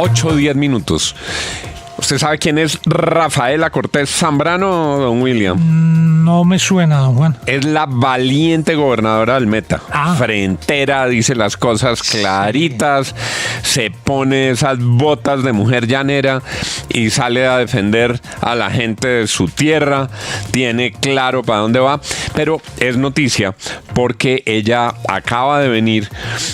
8:10. ¿Usted sabe quién es Rafaela Cortés Zambrano, don William? No me suena, don Juan. Es la valiente gobernadora del Meta. Frentera, dice las cosas claritas, se pone esas botas de mujer llanera y sale a defender a la gente de su tierra. Tiene claro para dónde va, pero es noticia porque ella acaba de venir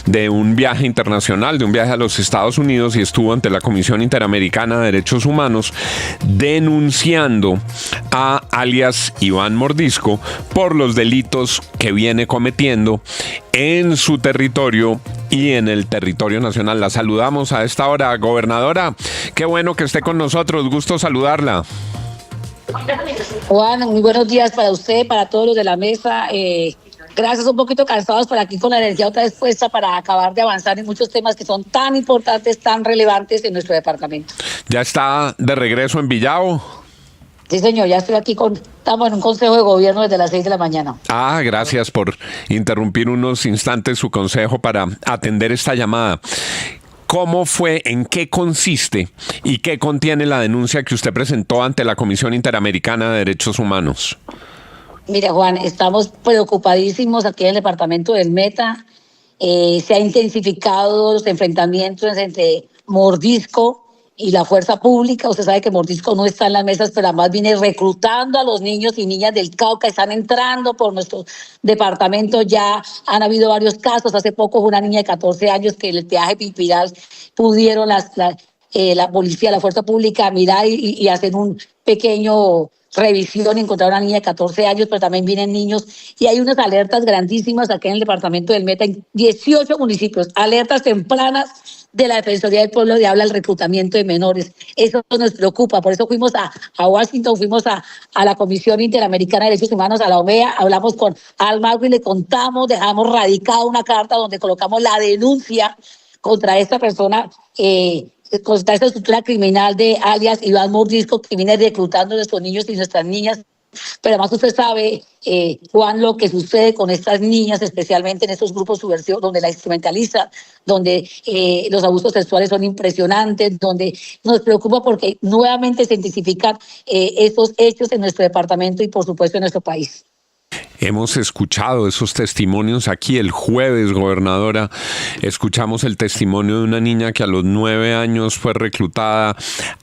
de un viaje internacional, de un viaje a los Estados Unidos, y estuvo ante la Comisión Interamericana de Derechos Humanos denunciando a alias Iván Mordisco por los delitos que viene cometiendo en su territorio y en el territorio nacional. La saludamos a esta hora, gobernadora. Qué bueno que esté con nosotros, gusto saludarla. Juan, muy buenos días para usted, para todos los de la mesa. Gracias, un poquito cansados por aquí con la energía otra vez puesta para acabar de avanzar en muchos temas que son tan importantes, tan relevantes en nuestro departamento. ¿Ya está de regreso en Villavo? Sí, señor, ya estoy aquí estamos en un consejo de gobierno desde las 6 de la mañana. Gracias por interrumpir unos instantes su consejo para atender esta llamada. ¿Cómo fue, en qué consiste y qué contiene la denuncia que usted presentó ante la Comisión Interamericana de Derechos Humanos? Mira, Juan, estamos preocupadísimos aquí en el departamento del Meta. Se ha intensificado los enfrentamientos entre Mordisco y la fuerza pública. Usted sabe que Mordisco no está en las mesas, pero además viene reclutando a los niños y niñas del Cauca. Están entrando por nuestro departamento. Ya han habido varios casos. Hace poco una niña de 14 años que en el peaje Pipiral pudieron la policía, la fuerza pública mirar y hacer un pequeño revisión, encontrar a una niña de 14 años, pero también vienen niños, y hay unas alertas grandísimas aquí en el departamento del Meta, en 18 municipios, alertas tempranas de la Defensoría del Pueblo de habla del reclutamiento de menores. Eso nos preocupa, por eso fuimos a Washington, fuimos a la Comisión Interamericana de Derechos Humanos, a la OMEA, hablamos con Almagro y le contamos, dejamos radicada una carta donde colocamos la denuncia contra esta persona, contra esta estructura criminal de alias Iván Mordisco, que viene reclutando a nuestros niños y nuestras niñas. Pero además usted sabe, Juan, lo que sucede con estas niñas, especialmente en estos grupos subversivos, donde la instrumentalizan, donde los abusos sexuales son impresionantes, donde nos preocupa porque nuevamente se intensifican estos hechos en nuestro departamento y, por supuesto, en nuestro país. Hemos escuchado esos testimonios aquí el jueves, gobernadora. Escuchamos el testimonio de una niña que a los 9 años fue reclutada,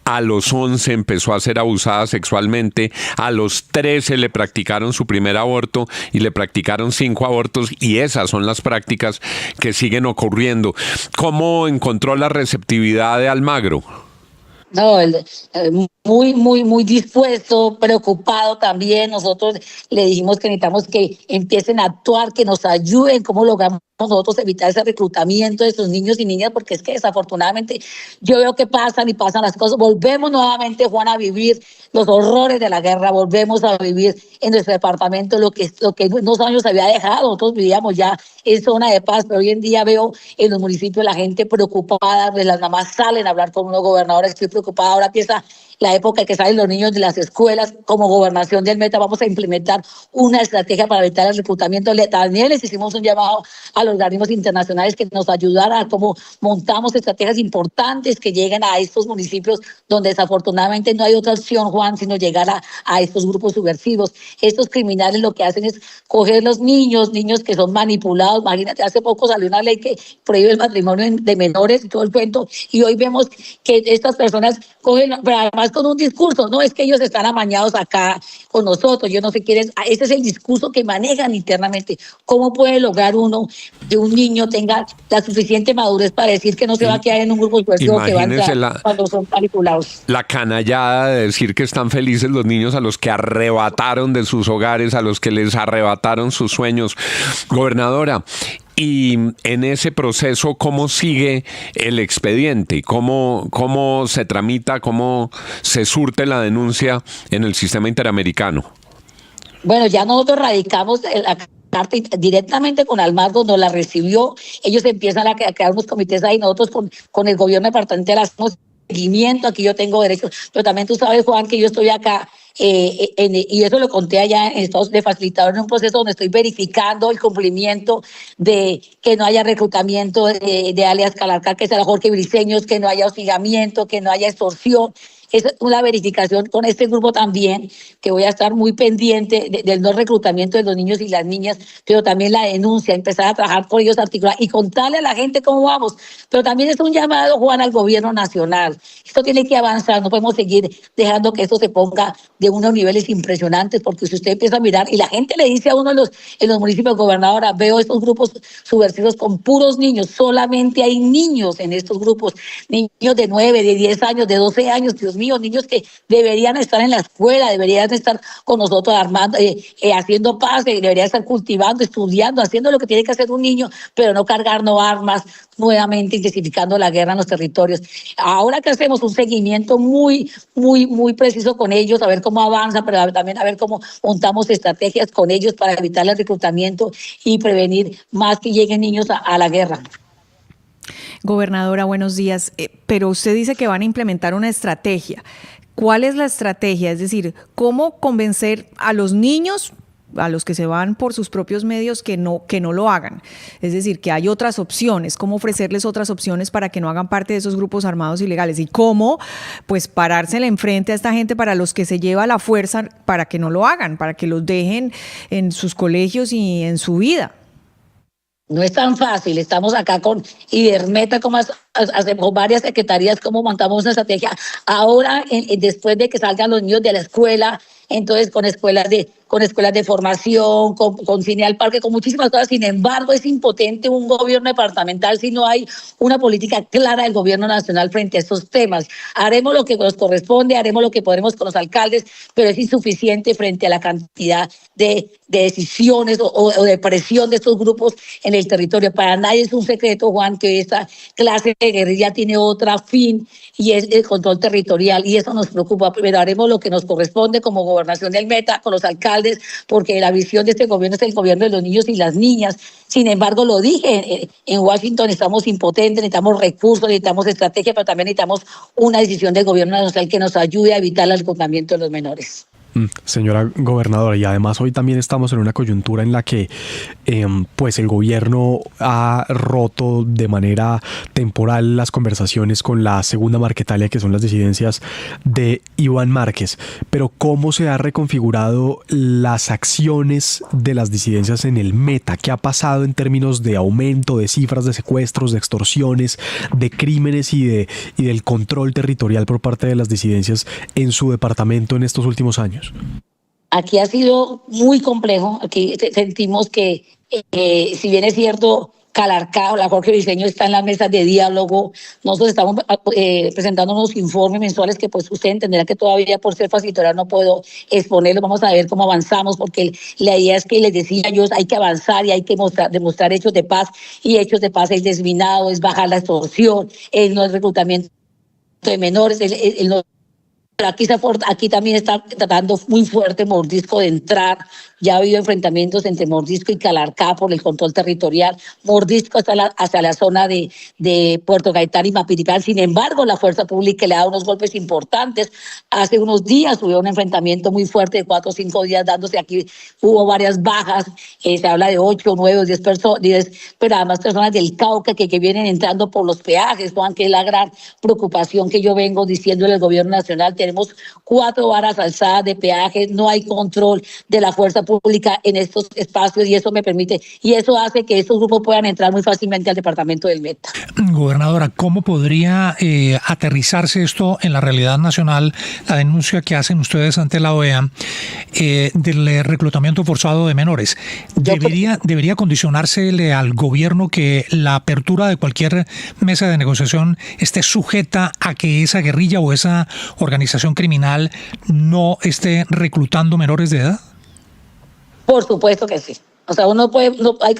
a los 11 empezó a ser abusada sexualmente, a los 13 le practicaron su primer aborto y le practicaron 5 abortos, y esas son las prácticas que siguen ocurriendo. ¿Cómo encontró la receptividad de Almagro? No, muy dispuesto, preocupado también. Nosotros le dijimos que necesitamos que empiecen a actuar, que nos ayuden, cómo logramos nosotros evitar ese reclutamiento de esos niños y niñas, porque es que desafortunadamente yo veo que pasan las cosas. Volvemos nuevamente, Juan, a vivir los horrores de la guerra, volvemos a vivir en nuestro departamento lo que unos años había dejado. Nosotros vivíamos ya en zona de paz, pero hoy en día veo en los municipios la gente preocupada, pues las mamás salen a hablar con unos gobernadores. Estoy preocupada, ahora empieza la época en que salen los niños de las escuelas. Como gobernación del Meta vamos a implementar una estrategia para evitar el reclutamiento. También les hicimos un llamado a los organismos internacionales que nos ayudaran a cómo montamos estrategias importantes que lleguen a estos municipios donde desafortunadamente no hay otra opción, Juan, sino llegar a estos grupos subversivos. Estos criminales lo que hacen es coger los niños que son manipulados. Imagínate, hace poco salió una ley que prohíbe el matrimonio de menores y todo el cuento, y hoy vemos que estas personas cogen, pero además con un discurso, no es que ellos están amañados acá con nosotros, yo no sé quién es. Ese es el discurso que manejan internamente. ¿Cómo puede lograr uno que un niño tenga la suficiente madurez para decir que no se va a quedar en un grupo subversivo que va a entrar cuando son manipulados? La canallada de decir que están felices los niños a los que arrebataron de sus hogares, a los que les arrebataron sus sueños. Gobernadora, y en ese proceso, ¿cómo sigue el expediente? ¿Cómo se tramita? ¿Cómo se surte la denuncia en el sistema interamericano? Bueno, ya nosotros radicamos la carta directamente con Almagro, nos la recibió. Ellos empiezan a crear unos comités ahí, nosotros con el gobierno departamental hacemos seguimiento, aquí yo tengo derechos, pero también tú sabes, Juan, que yo estoy acá, y eso lo conté allá en Estados de facilitador en un proceso donde estoy verificando el cumplimiento de que no haya reclutamiento de alias Calarcar, que sea Jorge Briceños, que no haya hostigamiento, que no haya extorsión. Esa es una verificación con este grupo también, que voy a estar muy pendiente del no reclutamiento de los niños y las niñas, pero también la denuncia, empezar a trabajar con ellos, articular y contarle a la gente cómo vamos. Pero también es un llamado, Juan, al gobierno nacional. Esto tiene que avanzar, no podemos seguir dejando que esto se ponga de unos niveles impresionantes, porque si usted empieza a mirar, y la gente le dice a uno en los municipios, gobernadora, veo estos grupos subversivos con puros niños, solamente hay niños en estos grupos, niños de 9, de 10 años, de 12 años, Dios mío, niños que deberían estar en la escuela, deberían estar con nosotros armando, haciendo paz, deberían estar cultivando, estudiando, haciendo lo que tiene que hacer un niño, pero no cargarnos armas, nuevamente intensificando la guerra en los territorios. Ahora que hacemos un seguimiento muy preciso con ellos, a ver cómo avanza, pero también a ver cómo montamos estrategias con ellos para evitar el reclutamiento y prevenir más que lleguen niños a la guerra. Gobernadora, buenos días. Pero usted dice que van a implementar una estrategia. ¿Cuál es la estrategia? Es decir, ¿cómo convencer a los niños, a los que se van por sus propios medios, que no lo hagan? Es decir, que hay otras opciones. ¿Cómo ofrecerles otras opciones para que no hagan parte de esos grupos armados ilegales? ¿Y cómo, pues, parársele enfrente a esta gente para los que se lleva la fuerza para que no lo hagan, para que los dejen en sus colegios y en su vida? No es tan fácil, estamos acá con Idermeta, como hacemos varias secretarías, como montamos una estrategia. Ahora, después de que salgan los niños de la escuela, entonces con escuelas de formación, con cine al parque, con muchísimas cosas. Sin embargo, es impotente un gobierno departamental si no hay una política clara del gobierno nacional frente a estos temas. Haremos lo que nos corresponde, haremos lo que podremos con los alcaldes, pero es insuficiente frente a la cantidad de decisiones o de presión de estos grupos en el territorio. Para nadie es un secreto, Juan, que esta clase de guerrilla tiene otra fin, y es el control territorial, y eso nos preocupa. Pero haremos lo que nos corresponde como gobernación del Meta, con los alcaldes, porque la visión de este gobierno es el gobierno de los niños y las niñas. Sin embargo, lo dije en Washington, estamos impotentes, necesitamos recursos, necesitamos estrategia, pero también necesitamos una decisión del gobierno nacional que nos ayude a evitar el reclutamiento de los menores. Señora gobernadora, y además hoy también estamos en una coyuntura en la que pues el gobierno ha roto de manera temporal las conversaciones con la segunda Marquetalia, que son las disidencias de Iván Márquez. Pero ¿cómo se ha reconfigurado las acciones de las disidencias en el Meta? ¿Qué ha pasado en términos de aumento de cifras de secuestros, de extorsiones, de crímenes y del control territorial por parte de las disidencias en su departamento en estos últimos años? Aquí ha sido muy complejo. Aquí sentimos que, si bien es cierto, Calarcá, la Jorge Briceño está en las mesas de diálogo, nosotros estamos presentando unos informes mensuales que pues usted entenderá que todavía por ser facilitadora no puedo exponerlos. Vamos a ver cómo avanzamos, porque la idea es que les decía yo, hay que avanzar y hay que demostrar hechos de paz, y hechos de paz es desminado, es bajar la extorsión, es no el reclutamiento de menores, el no. Pero aquí también está tratando muy fuerte Mordisco de entrar. Ya ha habido enfrentamientos entre Mordisco y Calarcá por el control territorial. Mordisco hacia la zona de Puerto Gaitán y Mapiripán. Sin embargo, la fuerza pública le ha dado unos golpes importantes. Hace unos días hubo un enfrentamiento muy fuerte de 4 o 5 días dándose aquí. Hubo varias bajas. Se habla de 8, 9 o 10 personas, pero además personas del Cauca que vienen entrando por los peajes, Juan, que es la gran preocupación que yo vengo diciéndole al gobierno nacional. Tenemos 4 varas alzadas de peajes, no hay control de la fuerza pública en estos espacios, y eso me permite, y eso hace que estos grupos puedan entrar muy fácilmente al departamento del Meta. Gobernadora, ¿cómo podría aterrizarse esto en la realidad nacional, la denuncia que hacen ustedes ante la OEA del reclutamiento forzado de menores? ¿Debería condicionársele al gobierno que la apertura de cualquier mesa de negociación esté sujeta a que esa guerrilla o esa organización criminal no esté reclutando menores de edad? Por supuesto que sí. O sea, uno puede,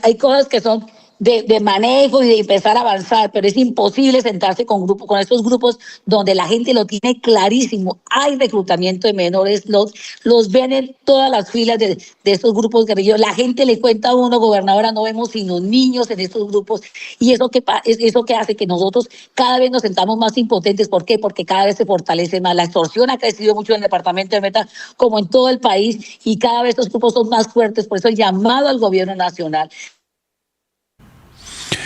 hay cosas que son de manejo y de empezar a avanzar, pero es imposible sentarse con estos grupos donde la gente lo tiene clarísimo. Hay reclutamiento de menores, los ven en todas las filas de estos grupos guerrilleros. La gente le cuenta a uno, gobernadora, no vemos sino niños en estos grupos, y eso que hace que nosotros cada vez nos sentamos más impotentes. ¿Por qué? Porque cada vez se fortalece más. La extorsión ha crecido mucho en el departamento de Meta, como en todo el país, y cada vez estos grupos son más fuertes. Por eso el llamado al gobierno nacional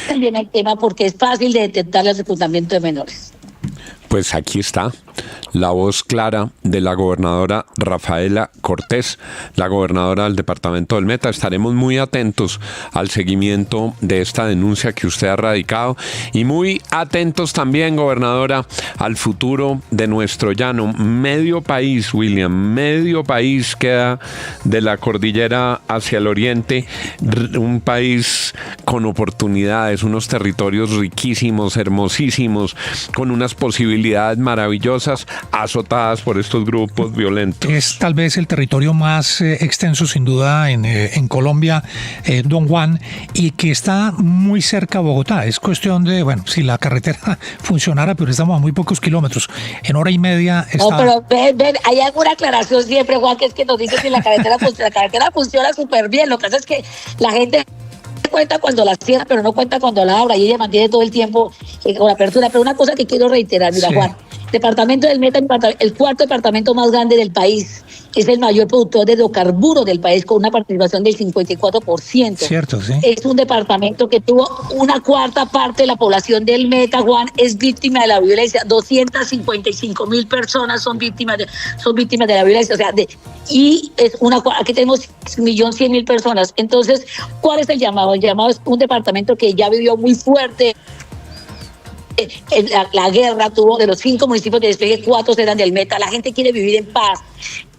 también el tema, porque es fácil de detectar el reclutamiento de menores. Pues aquí está la voz clara de la gobernadora Rafaela Cortés, la gobernadora del departamento del Meta. Estaremos muy atentos al seguimiento de esta denuncia que usted ha radicado y muy atentos también, gobernadora, al futuro de nuestro llano. Medio país, William, medio país queda de la cordillera hacia el oriente, un país con oportunidades, unos territorios riquísimos, hermosísimos, con unas posibilidades maravillosas, azotadas por estos grupos violentos. Es tal vez el territorio más extenso, sin duda, en Colombia, don Juan, y que está muy cerca a Bogotá. Es cuestión de, bueno, si la carretera funcionara, pero estamos a muy pocos kilómetros. En hora y media está... No, pero ven, hay alguna aclaración siempre, Juan, que es que nos dice que la carretera funciona súper bien. Lo que pasa es que la gente cuenta cuando la cierra, pero no cuenta cuando la abra, y ella mantiene todo el tiempo con la apertura. Pero una cosa que quiero reiterar, mira, sí. Juan, departamento del Meta, el cuarto departamento más grande del país, es el mayor productor de hidrocarburos del país, con una participación del 54%. Cierto, sí. Es un departamento que tuvo una cuarta parte de la población del Meta, Juan, es víctima de la violencia. 255,000 personas son víctimas de la violencia. O sea, y es aquí tenemos 1.100.000 personas. Entonces, ¿cuál es el llamado? El llamado es un departamento que ya vivió muy fuerte. La guerra tuvo, de los 5 municipios de despegue, 4 eran del Meta. La gente quiere vivir en paz.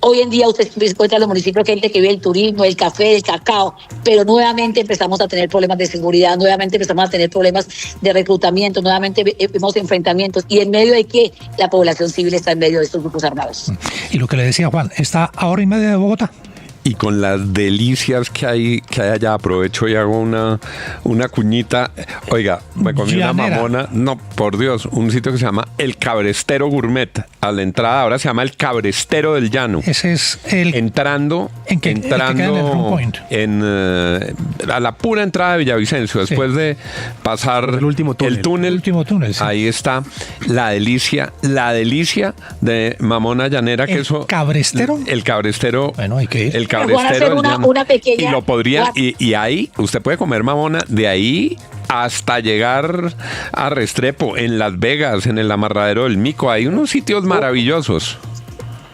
Hoy en día usted encuentra en los municipios gente que vive el turismo, el café, el cacao, pero nuevamente empezamos a tener problemas de seguridad, nuevamente empezamos a tener problemas de reclutamiento, nuevamente vemos enfrentamientos, y en medio de que la población civil está en medio de estos grupos armados. Y lo que le decía Juan, está a hora y media de Bogotá. Y con las delicias que hay allá, aprovecho y hago una cuñita. Oiga, me comí una mamona. No, por Dios, un sitio que se llama El Cabrestero Gourmet. A la entrada ahora se llama El Cabrestero del Llano. Ese es el... Entrando a la pura entrada de Villavicencio, después sí, de pasar el último túnel, sí. Ahí está la delicia de mamona llanera. ¿El Cabrestero? El Cabrestero. Bueno, hay que ir. El Cabrestero una pequeña, y lo podría, y ahí usted puede comer mamona de ahí hasta llegar a Restrepo, en Las Vegas, en el Amarradero del Mico. Hay unos sitios maravillosos.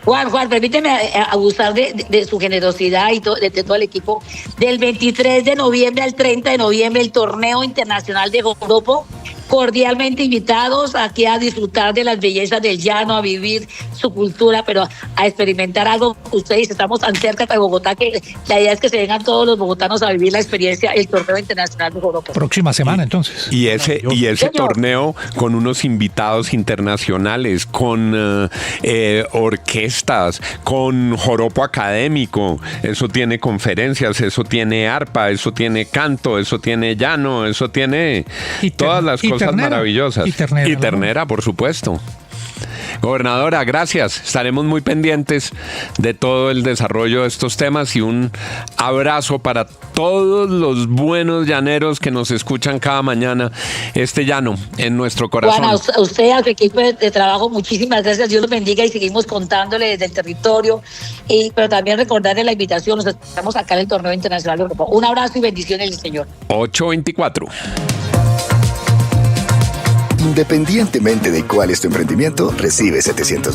Juan, permíteme abusar de su generosidad y de todo el equipo. Del 23 de noviembre al 30 de noviembre, el torneo internacional de joropo. Cordialmente invitados aquí a disfrutar de las bellezas del llano, a vivir su cultura, pero a experimentar algo. Ustedes estamos tan cerca de Bogotá que la idea es que se vengan todos los bogotanos a vivir la experiencia, el torneo internacional de joropo. Próxima semana, entonces. Y ese torneo con unos invitados internacionales, con orquestas, con joropo académico. Eso tiene conferencias, eso tiene arpa, eso tiene canto, eso tiene llano, eso tiene todas las cosas maravillosas. Y ternera, por supuesto. Gobernadora, gracias. Estaremos muy pendientes de todo el desarrollo de estos temas, y un abrazo para todos los buenos llaneros que nos escuchan cada mañana. Este llano en nuestro corazón. Bueno, a usted, a su equipo de trabajo, muchísimas gracias. Dios los bendiga, y seguimos contándole desde el territorio. Pero también recordarle la invitación. Nos estamos acá en el Torneo Internacional de Europa. Un abrazo y bendiciones del Señor. 8:24. Independientemente de cuál es tu emprendimiento, recibe 700